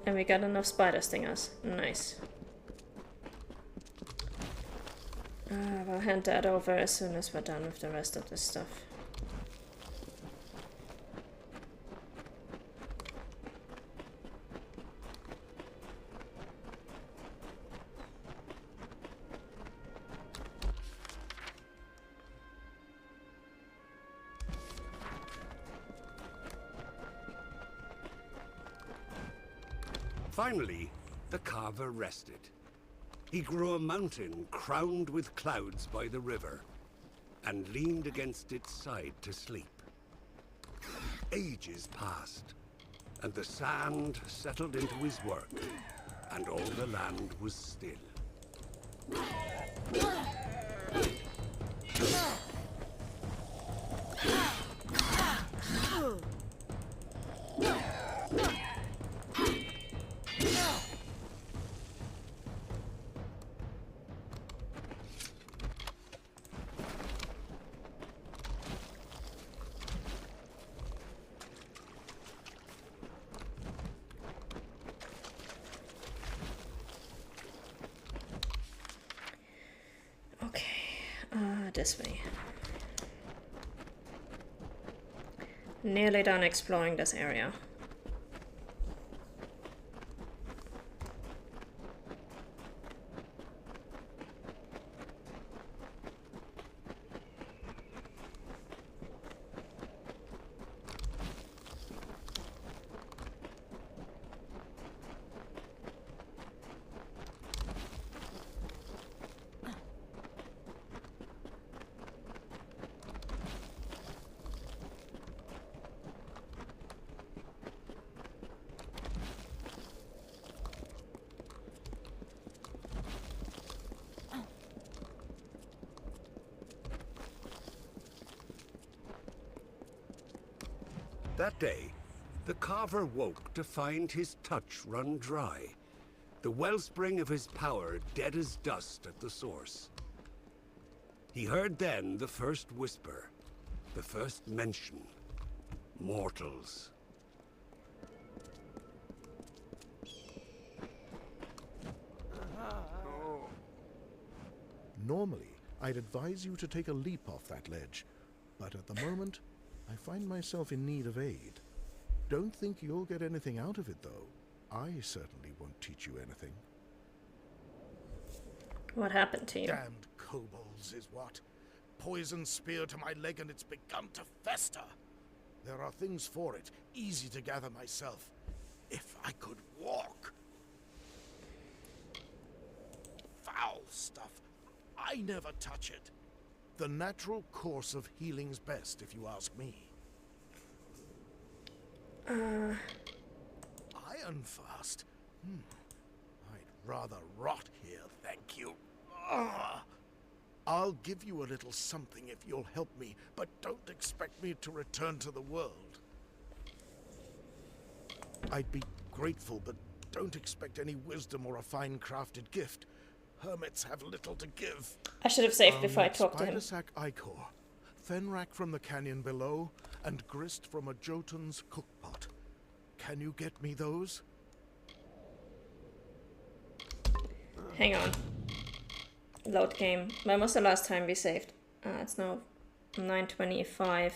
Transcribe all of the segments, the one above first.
And we got enough spider stingers. Nice. We'll hand that over as soon as we're done with the rest of this stuff. Finally, the carver rested. He grew a mountain crowned with clouds by the river, and leaned against its side to sleep. Ages passed, and the sand settled into his work, and all the land was still. This way. Nearly done exploring this area. That day, the carver woke to find his touch run dry, the wellspring of his power dead as dust at the source. He heard then the first whisper, the first mention. Mortals. Normally, I'd advise you to take a leap off that ledge, but at the moment, I find myself in need of aid. Don't think you'll get anything out of it, though. I certainly won't teach you anything. What happened to you? Damned kobolds is what. Poison spear to my leg and it's begun to fester. There are things for it, easy to gather myself. If I could walk. Foul stuff. I never touch it. The natural course of healing's best, if you ask me. Iron fast? I'd rather rot here, thank you. I'll give you a little something if you'll help me, but don't expect me to return to the world. I'd be grateful, but don't expect any wisdom or a fine-crafted gift. Hermits have little to give. I should have saved before I talked to him. Spidersack ichor, fenrac from the canyon below, and grist from a Jotun's cookpot. Can you get me those? Hang on. Load game. When was the last time we saved? It's now 9:25.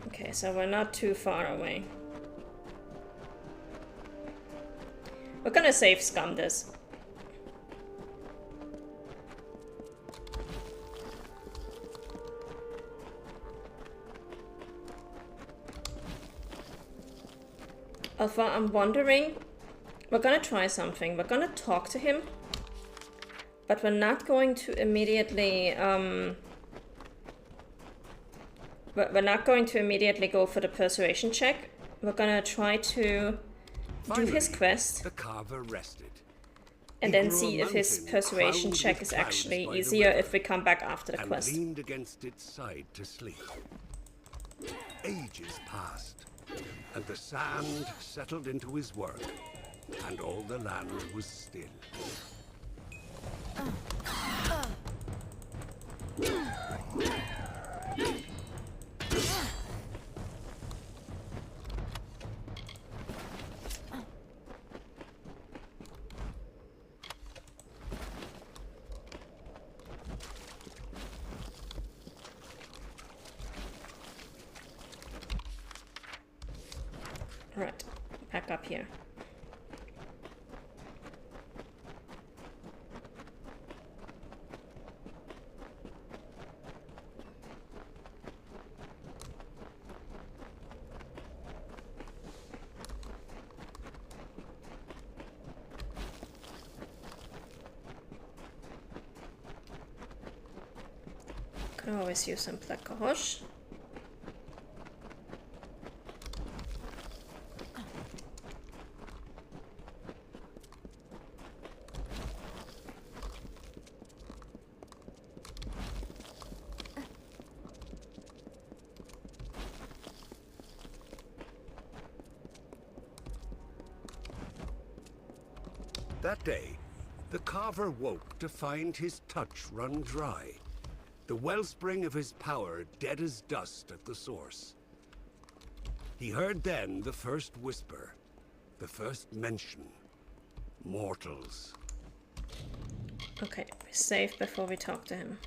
Okay, so we're not too far away. We're gonna save scum this. Alpha, I'm wondering, we're gonna try something. We're gonna talk to him, but we're not going to immediately, we're not going to immediately go for the persuasion check. We're gonna try to do his quest. The carver rested. And then see if his persuasion check is actually easier if we come back after the quest. And leaned against its side to sleep. Ages passed, and the sand settled into his work, and all the land was still. Right, back up here. Could always use some placoche. That day, the carver woke to find his touch run dry, the wellspring of his power dead as dust at the source. He heard then the first whisper, the first mention. Mortals. Okay, be safe before we talk to him.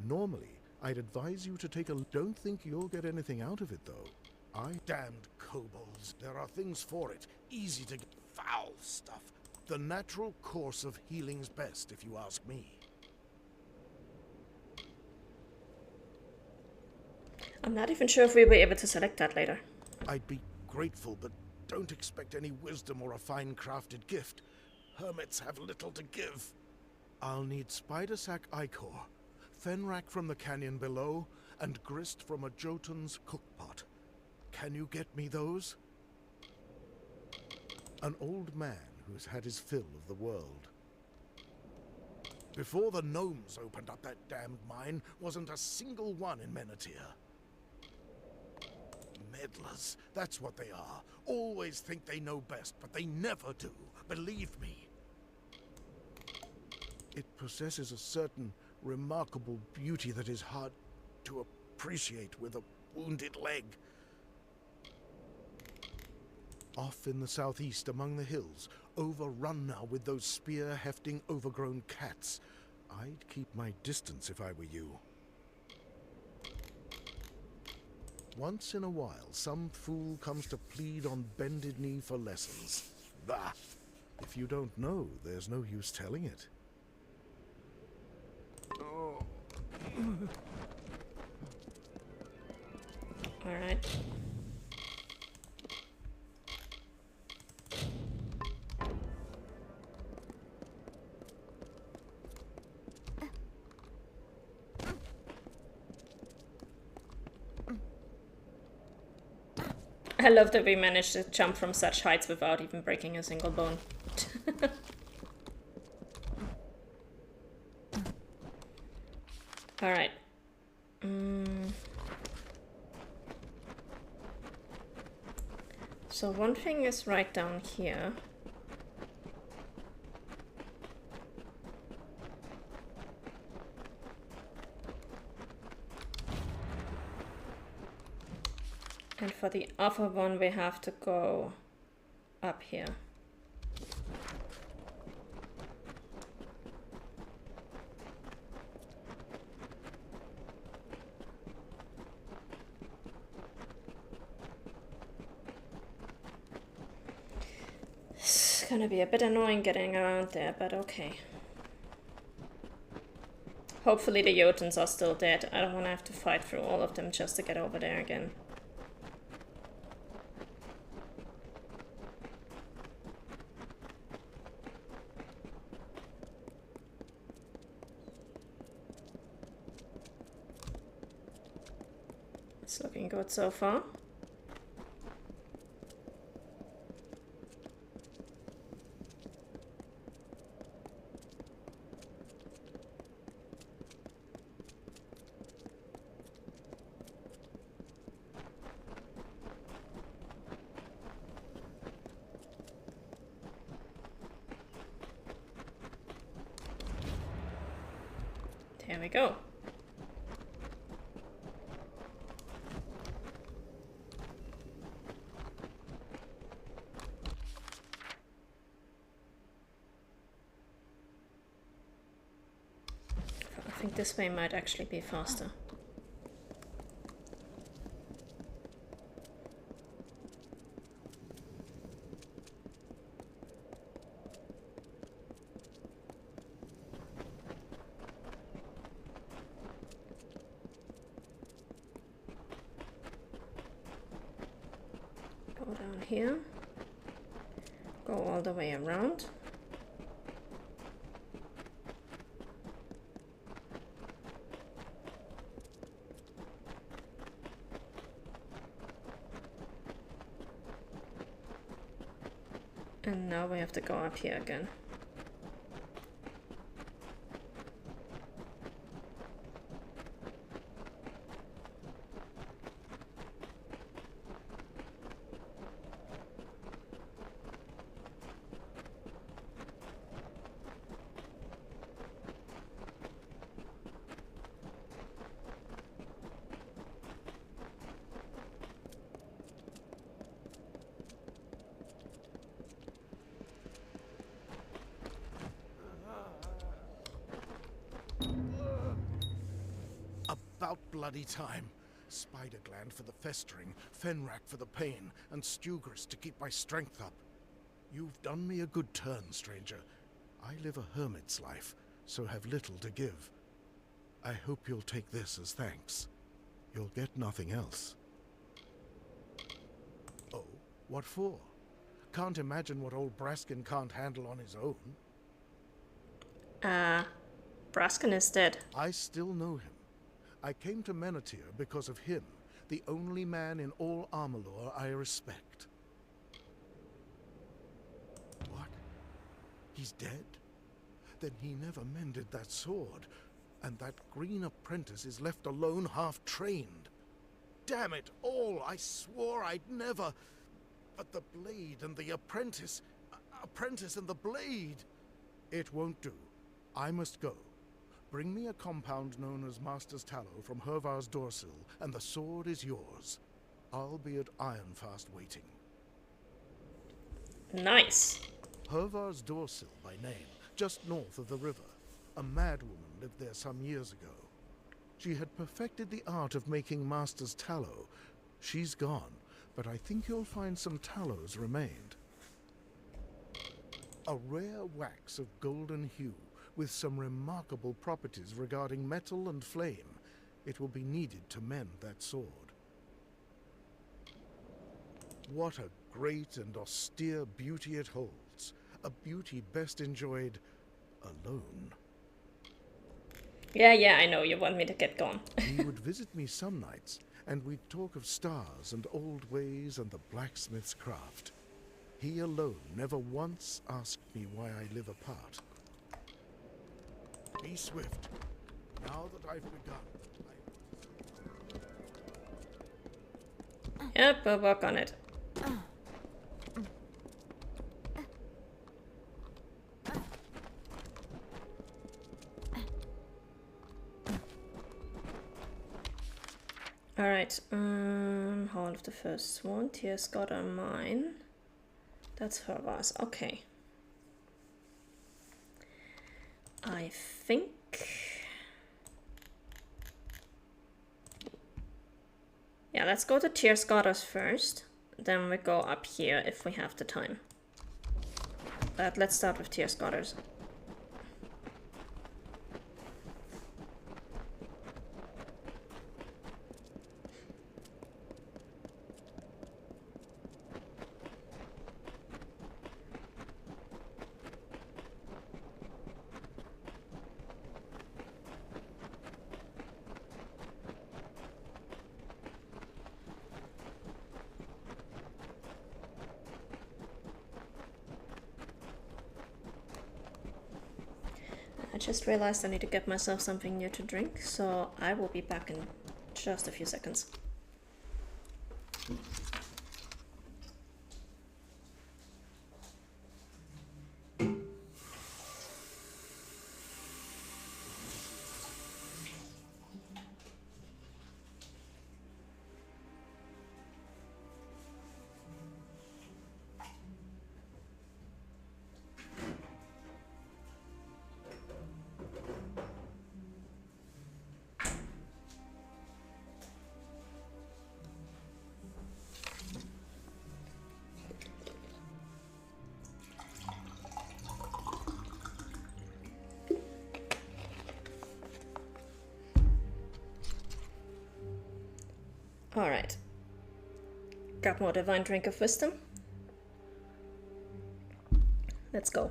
Normally, I'd advise you to take a... Don't think you'll get anything out of it, though. Damned kobolds. There are things for it. Easy to get. Foul stuff. The natural course of healing's best, if you ask me. I'm not even sure if we'll be able to select that later. I'd be grateful, but don't expect any wisdom or a fine-crafted gift. Hermits have little to give. I'll need Spidersack Ichor, Fenrack from the canyon below, and grist from a Jotun's cookpot. Can you get me those? An old man who's had his fill of the world. Before the gnomes opened up that damned mine, wasn't a single one in Menethir. Meddlers, that's what they are. Always think they know best, but they never do. Believe me. It possesses a certain remarkable beauty that is hard to appreciate with a wounded leg. Off in the southeast among the hills, overrun now with those spear-hefting overgrown cats. I'd keep my distance if I were you. Once in a while, some fool comes to plead on bended knee for lessons. Bah! If you don't know, there's no use telling it. All right. I love that we managed to jump from such heights without even breaking a single bone. All right. So one thing is right down here. And for the other one, we have to go up here. It's gonna be a bit annoying getting around there, but okay. Hopefully the Jotuns are still dead. I don't want to have to fight through all of them just to get over there again. It's looking good so far. Here we go. I think this way might actually be faster. Go down here. Go all the way around. And now we have to go up here again. About bloody time. Spider gland for the festering, Fenrak for the pain, and Stugris to keep my strength up. You've done me a good turn, stranger. I live a hermit's life, so have little to give. I hope you'll take this as thanks. You'll get nothing else. Oh, what for? Can't imagine what old Braskin can't handle on his own. Braskin is dead. I still know him. I came to Menethir because of him, the only man in all Amalur I respect. What? He's dead? Then he never mended that sword, and that green apprentice is left alone half-trained. Damn it all, I swore I'd never... But the blade and the apprentice... Apprentice and the blade... It won't do. I must go. Bring me a compound known as Master's Tallow from Hervar's Dorsil, and the sword is yours. I'll be at Ironfast waiting. Nice. Hervar's Dorsil by name, just north of the river. A madwoman lived there some years ago. She had perfected the art of making Master's Tallow. She's gone, but I think you'll find some tallows remained. A rare wax of golden hue, with some remarkable properties regarding metal and flame. It will be needed to mend that sword. What a great and austere beauty it holds. A beauty best enjoyed alone. Yeah, I know. You want me to get gone. He would visit me some nights, and we'd talk of stars and old ways and the blacksmith's craft. He alone never once asked me why I live apart. Be swift. Now that I've begun, Yep, we'll work on it. Alright, Hall of the First Swan, Tears God are mine. That's Hervar's, okay. I think... Yeah, let's go to Tears Goddess first. Then we go up here if we have the time. But let's start with Tears Goddess. I just realized I need to get myself something new to drink, so I will be back in just a few seconds. Got more divine drink of wisdom. Let's go.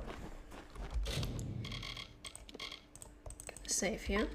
Gonna save here.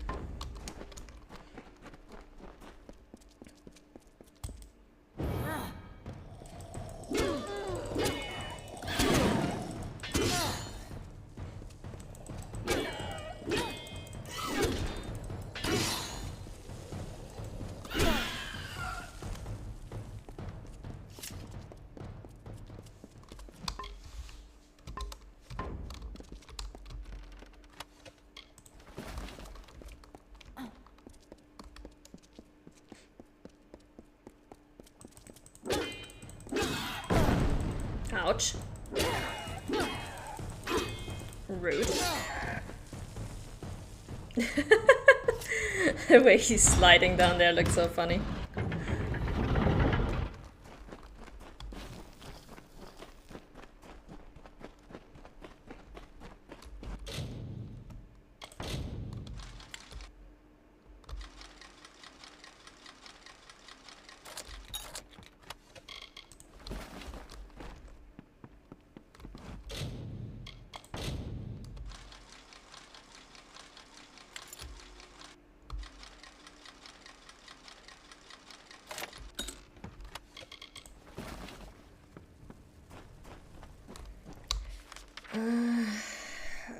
Ouch. Rude. The way he's sliding down there looks so funny.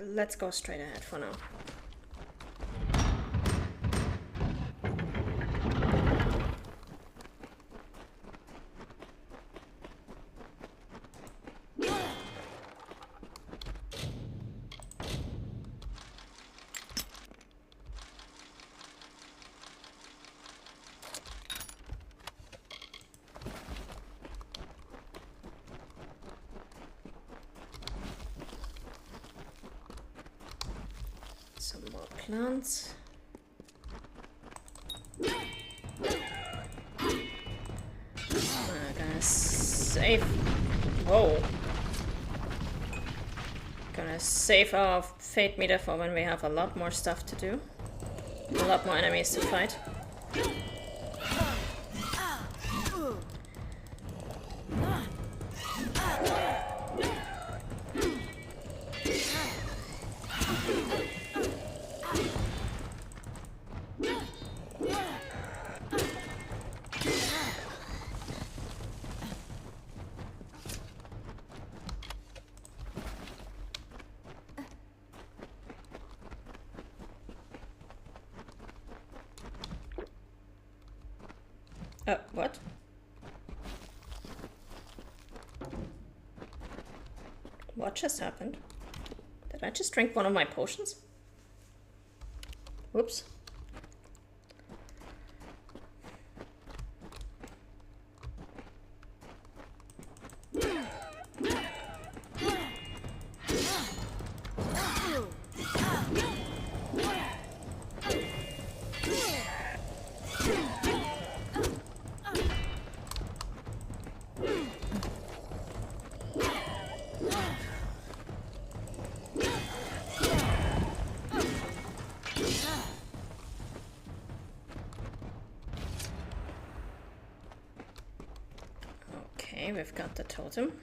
Let's go straight ahead for now. Some more plants. Gonna save. Whoa. Gonna save our fate meter for when we have a lot more stuff to do. A lot more enemies to fight. What? What just happened? Did I just drink one of my potions? Whoops. We've got the totem.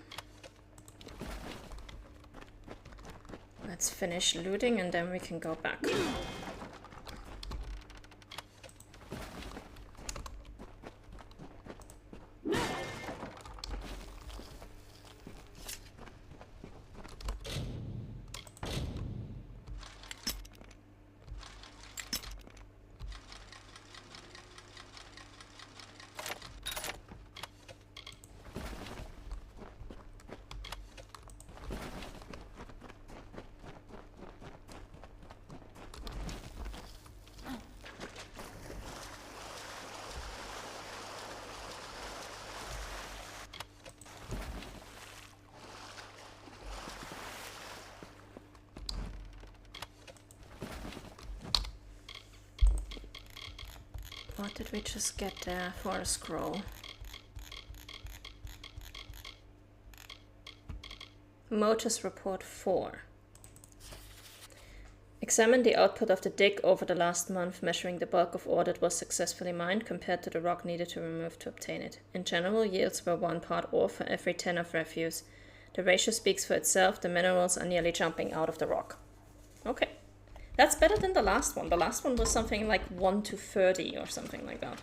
Let's finish looting and then we can go back. What did we just get there for a scroll? Motus Report 4. Examine the output of the dig over the last month, measuring the bulk of ore that was successfully mined compared to the rock needed to remove to obtain it. In general, yields were 1 part ore for every 10 of refuse. The ratio speaks for itself. The minerals are nearly jumping out of the rock. Okay. That's better than the last one. The last one was something like 1 to 30 or something like that.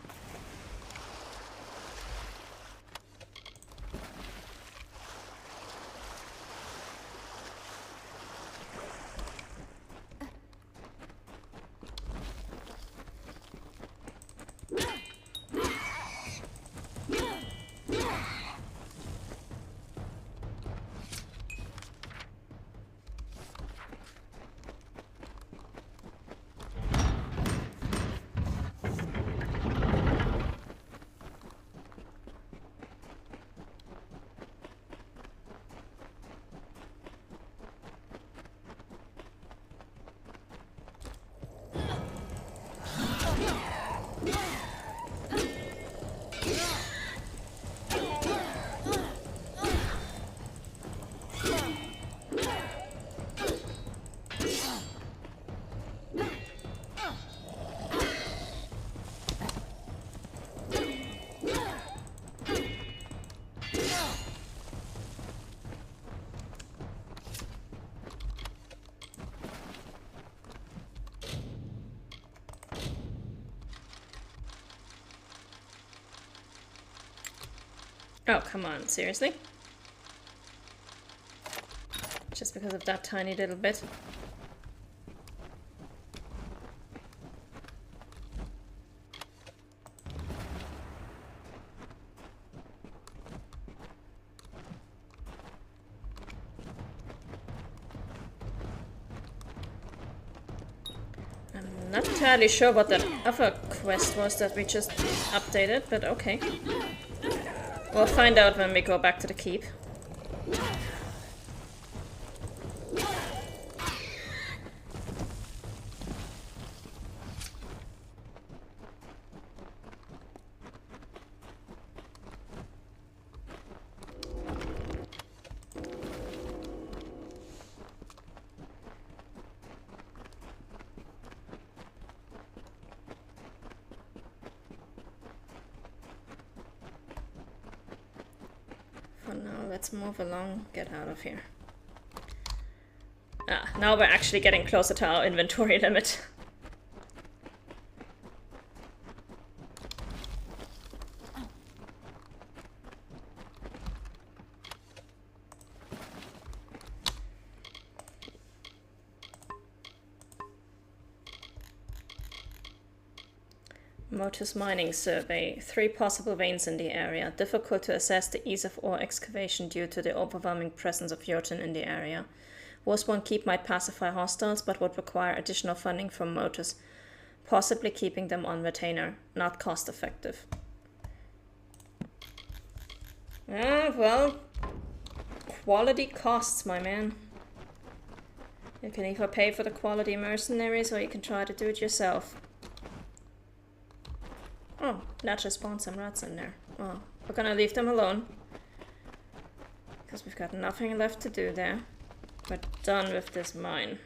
Oh, come on, seriously? Just because of that tiny little bit? I'm not entirely sure what that other quest was that we just updated, but okay. We'll find out when we go back to the keep. Let's move along, get out of here. Ah, now we're actually getting closer to our inventory limit. Motus Mining Survey. 3 possible veins in the area. Difficult to assess the ease of ore excavation due to the overwhelming presence of Jotun in the area. Warspawn Keep might pacify hostiles, but would require additional funding from Motus, possibly keeping them on retainer. Not cost effective. Well, quality costs, my man. You can either pay for the quality mercenaries or you can try to do it yourself. Oh, that just spawned some rats in there. Well, we're gonna leave them alone. Because we've got nothing left to do there. We're done with this mine.